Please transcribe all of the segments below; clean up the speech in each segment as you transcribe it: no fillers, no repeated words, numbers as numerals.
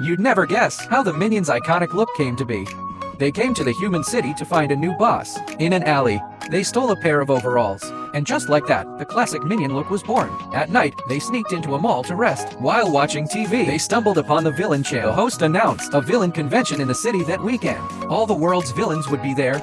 You'd never guess how the Minions' iconic look came to be. They came to the human city to find a new boss. In an alley, they stole a pair of overalls. And just like that, the classic Minion look was born. At night, they sneaked into a mall to rest. While watching TV, they stumbled upon the villain channel. The host announced a villain convention in the city that weekend. All the world's villains would be there.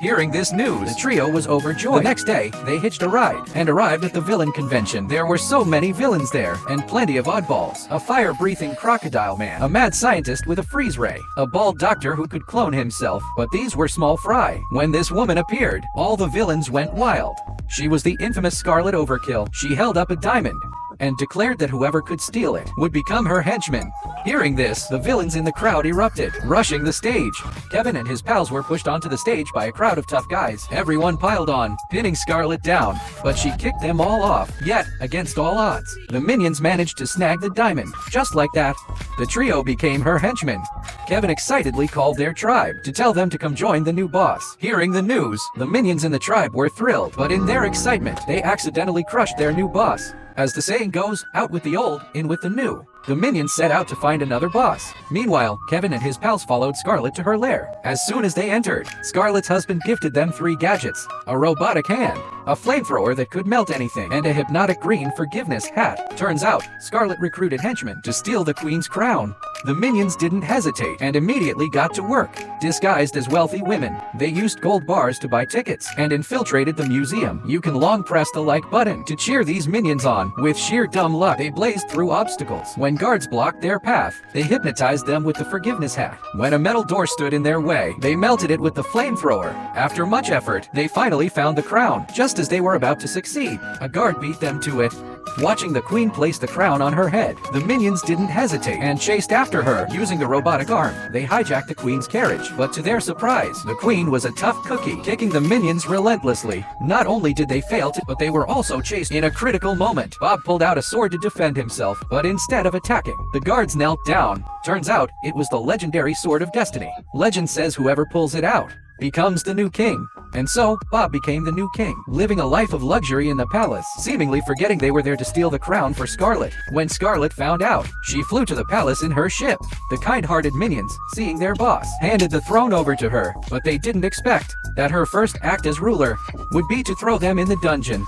Hearing this news, the trio was overjoyed. The next day, they hitched a ride and arrived at the villain convention. There were so many villains there, and plenty of oddballs. A fire-breathing crocodile man, a mad scientist with a freeze ray, a bald doctor who could clone himself, but these were small fry. When this woman appeared, all the villains went wild. She was the infamous Scarlet Overkill. She held up a diamond and declared that whoever could steal it would become her henchman. Hearing this, the villains in the crowd erupted, rushing the stage. Kevin and his pals were pushed onto the stage by a crowd of tough guys. Everyone piled on, pinning Scarlet down, but she kicked them all off. Yet, against all odds, the Minions managed to snag the diamond. Just like that, the trio became her henchmen. Kevin excitedly called their tribe to tell them to come join the new boss. Hearing the news, the Minions in the tribe were thrilled, but in their excitement, they accidentally crushed their new boss. As the saying goes, out with the old, in with the new. The Minions set out to find another boss. Meanwhile, Kevin and his pals followed Scarlet to her lair. As soon as they entered, Scarlet's husband gifted them 3 gadgets: a robotic hand, a flamethrower that could melt anything, and a hypnotic green forgiveness hat. Turns out, Scarlet recruited henchmen to steal the queen's crown. The Minions didn't hesitate and immediately got to work. Disguised as wealthy women, they used gold bars to buy tickets and infiltrated the museum. You can long press the like button to cheer these Minions on. With sheer dumb luck, they blazed through obstacles. When guards blocked their path, they hypnotized them with the forgiveness hat. When a metal door stood in their way, they melted it with the flamethrower. After much effort, they finally found the crown. Just as they were about to succeed, a guard beat them to it. Watching the queen place the crown on her head, the Minions didn't hesitate and chased after her. Using the robotic arm, they hijacked the queen's carriage. But to their surprise, the queen was a tough cookie, kicking the Minions relentlessly. Not only did they fail but they were also chased. In a critical moment, Bob pulled out a sword to defend himself, but instead of attacking, the guards knelt down. Turns out, it was the legendary Sword of Destiny. Legend says whoever pulls it out becomes the new king. And so, Bob became the new king, living a life of luxury in the palace, seemingly forgetting they were there to steal the crown for Scarlet. When Scarlet found out, she flew to the palace in her ship. The kind-hearted Minions, seeing their boss, handed the throne over to her, but they didn't expect that her first act as ruler would be to throw them in the dungeon.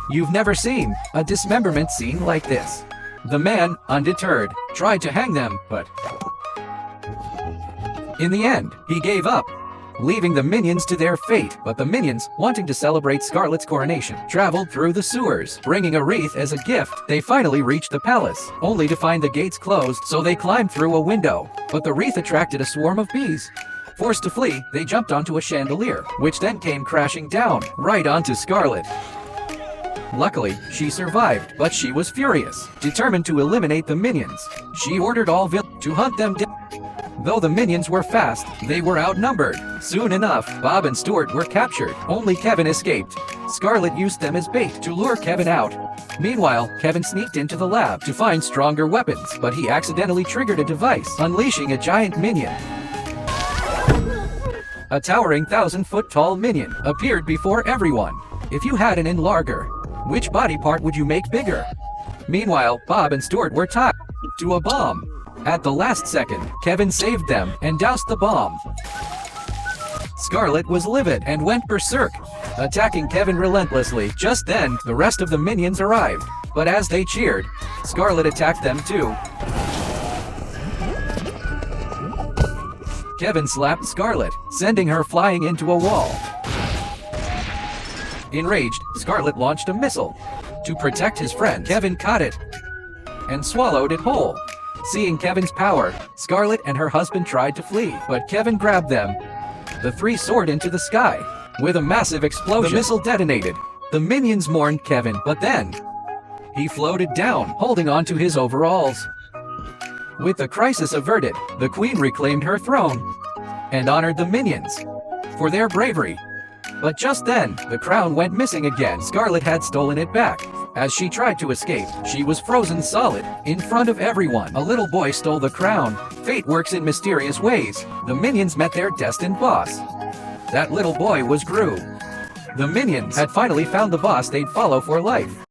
You've never seen a dismemberment scene like this. The man, undeterred, tried to hang them, but in the end, he gave up, leaving the Minions to their fate. But the Minions, wanting to celebrate Scarlet's coronation, traveled through the sewers, bringing a wreath as a gift. They finally reached the palace, only to find the gates closed, so they climbed through a window. But the wreath attracted a swarm of bees. Forced to flee, they jumped onto a chandelier, which then came crashing down, right onto Scarlet. Luckily, she survived, but she was furious. Determined to eliminate the Minions, she ordered all villains to hunt them down. Though the Minions were fast, they were outnumbered. Soon enough, Bob and Stuart were captured. Only Kevin escaped. Scarlet used them as bait to lure Kevin out. Meanwhile, Kevin sneaked into the lab to find stronger weapons, but he accidentally triggered a device, unleashing a giant Minion. A towering 1,000-foot-tall Minion appeared before everyone. If you had an enlarger, which body part would you make bigger? Meanwhile, Bob and Stuart were tied to a bomb. At the last second, Kevin saved them and doused the bomb. Scarlet was livid and went berserk, attacking Kevin relentlessly. Just then, the rest of the Minions arrived, but as they cheered, Scarlet attacked them too. Kevin slapped Scarlet, sending her flying into a wall. Enraged, Scarlet launched a missile. To protect his friend, Kevin caught it and swallowed it whole. Seeing Kevin's power, Scarlet and her husband tried to flee, but Kevin grabbed them. The 3 soared into the sky. With a massive explosion, the missile detonated. The Minions mourned Kevin, but then he floated down, holding onto his overalls. With the crisis averted, the queen reclaimed her throne and honored the Minions for their bravery. But just then, the crown went missing again. Scarlet had stolen it back. As she tried to escape, she was frozen solid in front of everyone. A little boy stole the crown. Fate works in mysterious ways. The Minions met their destined boss. That little boy was Gru. The Minions had finally found the boss they'd follow for life.